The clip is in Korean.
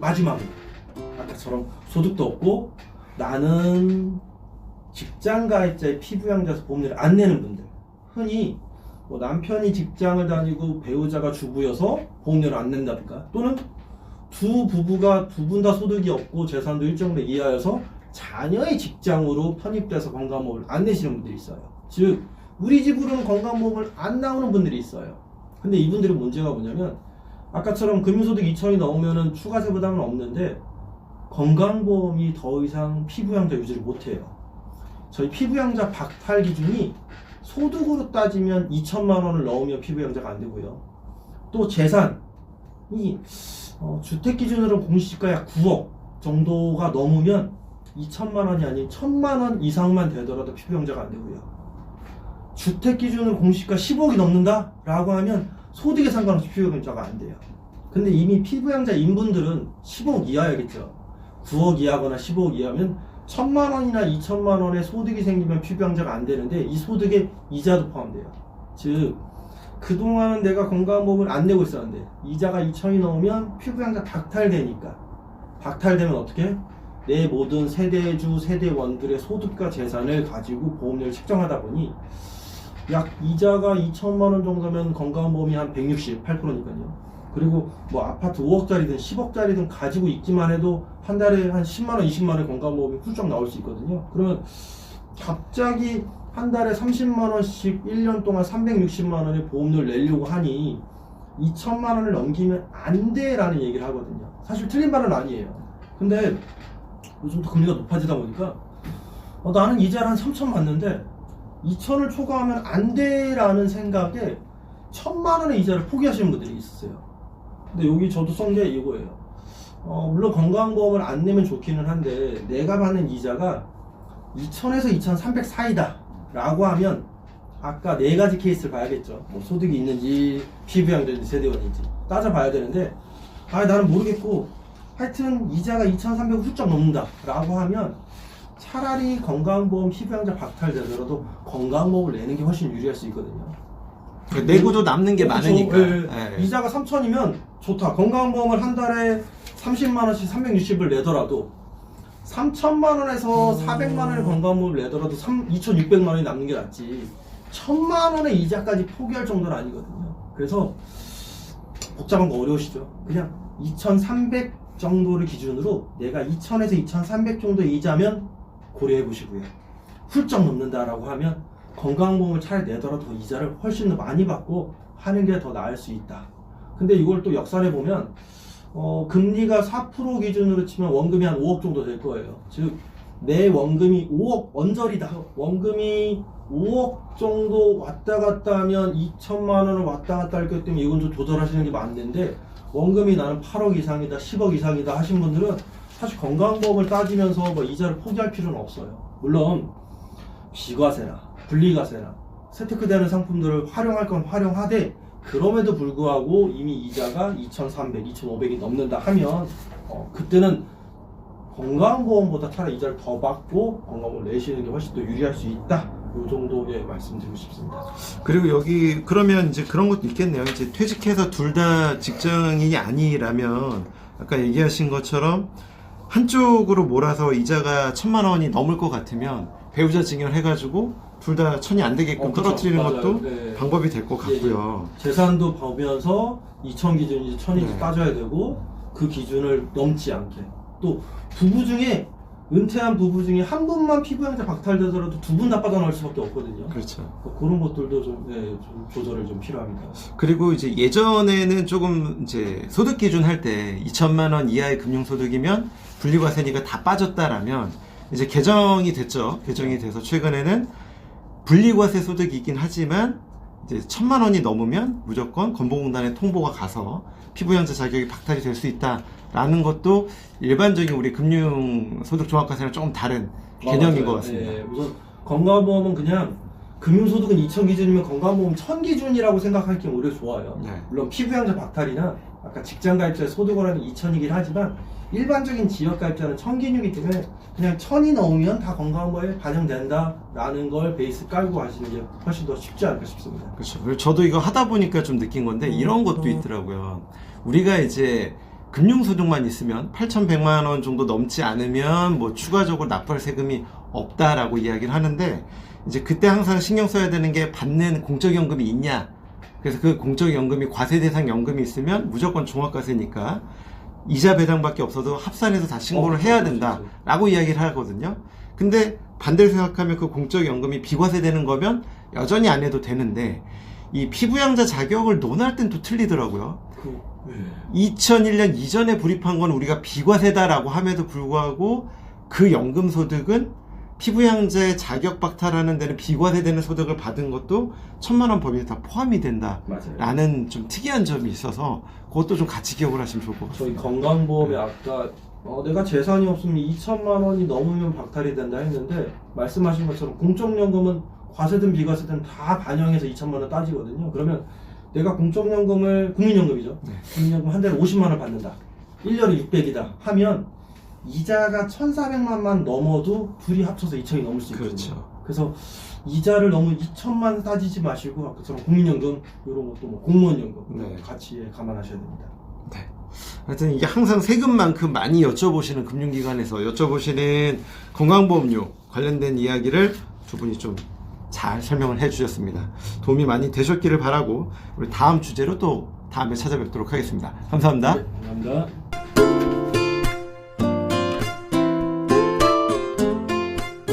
마지막으로 아까처럼 소득도 없고 나는 직장가입자의 피부양자에서 보험료를 안 내는 분들, 흔히 뭐 남편이 직장을 다니고 배우자가 주부여서 보험료를 안 낸다든가, 또는 두 부부가 두 분 다 소득이 없고 재산도 일정액 이하여서 자녀의 직장으로 편입돼서 건강보험을 안 내시는 분들이 있어요. 즉 우리 집으로는 건강보험을 안 나오는 분들이 있어요. 근데 이분들은 문제가 뭐냐면 아까처럼 금융소득 2천이 넘으면은 추가세 부담은 없는데 건강보험이 더 이상 피부양자 유지를 못해요. 저희 피부양자 박탈 기준이 소득으로 따지면 2천만 원을 넣으면 피부양자가 안 되고요. 또 재산이 주택 기준으로 공시지가 약 9억 정도가 넘으면 2천만 원이 아닌 1,000만 원 이상만 되더라도 피부양자가 안 되고요. 주택 기준으로 공시지가 10억이 넘는다? 라고 하면 소득에 상관없이 피부양자가 안 돼요. 근데 이미 피부양자인 분들은 10억 이하야겠죠. 9억 이하거나 15억 이하면 1,000만 원이나 2천만 원의 소득이 생기면 피부양자가 안 되는데 이 소득에 이자도 포함돼요. 즉 그동안은 내가 건강보험을 안 내고 있었는데 이자가 2천이 넘으면 피부양자 박탈되니까, 박탈되면 어떻게? 내 모든 세대주, 세대원들의 소득과 재산을 가지고 보험료를 책정하다 보니 약 이자가 2천만 원 정도면 건강보험이 한 168%니까요. 그리고 뭐 아파트 5억짜리든 10억짜리든 가지고 있기만 해도 한 달에 한 10만원, 20만원 건강보험이 훌쩍 나올 수 있거든요. 그러면 갑자기 한 달에 30만원씩 1년 동안 360만원의 보험료를 내려고 하니 2천만원을 넘기면 안 돼 라는 얘기를 하거든요. 사실 틀린 말은 아니에요. 근데 요즘 또 금리가 높아지다 보니까 나는 이자를 한 3천 받는데 2천을 초과하면 안 돼 라는 생각에 1,000만원의 이자를 포기하시는 분들이 있었어요. 근데 여기 저도 쓴 게 이거예요. 물론 건강보험을 안 내면 좋기는 한데 내가 받는 이자가 2,000에서 2,300 사이다 라고 하면 아까 네 가지 케이스를 봐야겠죠. 뭐 소득이 있는지 피부양자인지 세대원인지 따져봐야 되는데 나는 모르겠고 하여튼 이자가 2,300을 훌쩍 넘는다 라고 하면 차라리 건강보험 피부양자 박탈되더라도 건강보험을 내는 게 훨씬 유리할 수 있거든요. 내고도 남는 게 많으니까. 네. 이자가 3천이면 좋다. 건강보험을 한 달에 30만원씩 360을 내더라도 3천만원에서 400만원의 건강보험을 내더라도 2,600만원이 남는 게 낫지 1,000만원의 이자까지 포기할 정도는 아니거든요. 그래서 복잡한 거 어려우시죠? 그냥 2,300 정도를 기준으로 내가 2,000에서 2,300 정도의 이자면 고려해 보시고요. 훌쩍 넘는다라고 하면 건강보험을 차라리 내더라도 이자를 훨씬 더 많이 받고 하는 게 더 나을 수 있다. 근데 이걸 또 역산해 보면 금리가 4% 기준으로 치면 원금이 한 5억 정도 될 거예요. 즉 내 원금이 5억 언저리다. 원금이 5억 정도 왔다 갔다 하면 2천만 원을 왔다 갔다 할 것 때문에 이건 좀 조절하시는 게 맞는데 원금이 나는 8억 이상이다 10억 이상이다 하신 분들은 사실 건강보험을 따지면서 뭐 이자를 포기할 필요는 없어요. 물론 비과세나 분리과세나 세테크되는 상품들을 활용할 건 활용하되 그럼에도 불구하고 이미 이자가 2,300, 2,500이 넘는다 하면 그때는 건강보험보다 차라리 이자를 더 받고 건강보험을 내시는 게 훨씬 더 유리할 수 있다. 이 정도의 말씀드리고 싶습니다. 그리고 여기 그러면 이제 그런 것도 있겠네요. 이제 퇴직해서 둘 다 직장인이 아니라면 아까 얘기하신 것처럼 한쪽으로 몰아서 이자가 1,000만 원이 넘을 것 같으면 배우자 증여해가지고 둘 다 1,000이 안 되게끔 떨어뜨리는 것도 네. 방법이 될 것 같고요. 재산도 보면서 2,000 기준인지 1,000인지 네. 따져야 되고 그 기준을 넘지 않게. 또 부부 중에 은퇴한 부부 중에 한 분만 피부양자 박탈되더라도 두 분 다 빠져나올 수밖에 없거든요. 그렇죠. 그런 것들도 좀 조절을 좀 필요합니다. 그리고 이제 예전에는 조금 이제 소득 기준 할 때 2천만 원 이하의 금융소득이면 분리과세니까 다 빠졌다라면 이제 개정이 됐죠. 개정이 돼서 최근에는 분리과세 소득이긴 하지만 이제 1,000만 원이 넘으면 무조건 건보공단에 통보가 가서 피부양자 자격이 박탈이 될 수 있다라는 것도 일반적인 우리 금융소득종합과세랑 조금 다른 개념인 것 같습니다. 네, 우선 건강보험은 그냥 금융소득은 2,000 기준이면 건강보험 1,000 기준이라고 생각하기 오히려 좋아요. 네. 물론 피부양자 박탈이나 아까 직장가입자의 소득원하는 2,000이긴 하지만 일반적인 지역가입자는 1,000 기준이기 때문에 그냥 1,000이 넘으면 다 건강보험에 반영된다라는 걸 베이스 깔고 하시는 게 훨씬 더 쉽지 않을까 싶습니다. 그렇죠. 그리고 저도 이거 하다 보니까 좀 느낀 건데 이런 것도 있더라고요. 우리가 이제 금융소득만 있으면 8,100만 원 정도 넘지 않으면 뭐 추가적으로 납부할 세금이 없다라고 이야기를 하는데, 이제 그때 항상 신경 써야 되는 게 받는 공적연금이 있냐. 그래서 그 공적연금이 과세대상 연금이 있으면 무조건 종합과세니까 이자 배당밖에 없어도 합산해서 다 신고를 해야 된다라고 이야기를 하거든요. 근데 반대로 생각하면 그 공적연금이 비과세되는 거면 여전히 안 해도 되는데, 이 피부양자 자격을 논할 땐 또 틀리더라고요. 2001년 이전에 불입한 건 우리가 비과세다라고 함에도 불구하고 그 연금소득은 피부양자의 자격 박탈하는 데는 비과세되는 소득을 받은 것도 1,000만 원 범위에 다 포함이 된다라는 좀 특이한 점이 있어서 그것도 좀 같이 기억을 하시면 좋을 것 저희 같습니다. 건강보험에 아까 내가 재산이 없으면 2천만 원이 넘으면 박탈이 된다 했는데, 말씀하신 것처럼 공적연금은 과세든 비과세든 다 반영해서 2천만 원 따지거든요. 그러면 내가 공적연금을, 국민연금이죠. 네. 국민연금 한 달에 50만 원 받는다. 1년에 600이다 하면 이자가 1,400만만 넘어도 둘이 합쳐서 2천이 넘을 수 있거든요. 그렇죠. 그래서 이자를 너무 2천만 따지지 마시고 아까처럼 국민연금 이런 것도 뭐 공무원연금 네. 같이 감안하셔야 됩니다. 네. 하여튼 이게 항상 세금만큼 많이 여쭤보시는 금융기관에서 여쭤보시는 건강보험료 관련된 이야기를 두 분이 좀 잘 설명을 해주셨습니다. 도움이 많이 되셨기를 바라고 우리 다음 주제로 또 다음에 찾아뵙도록 하겠습니다. 감사합니다. 네, 감사합니다.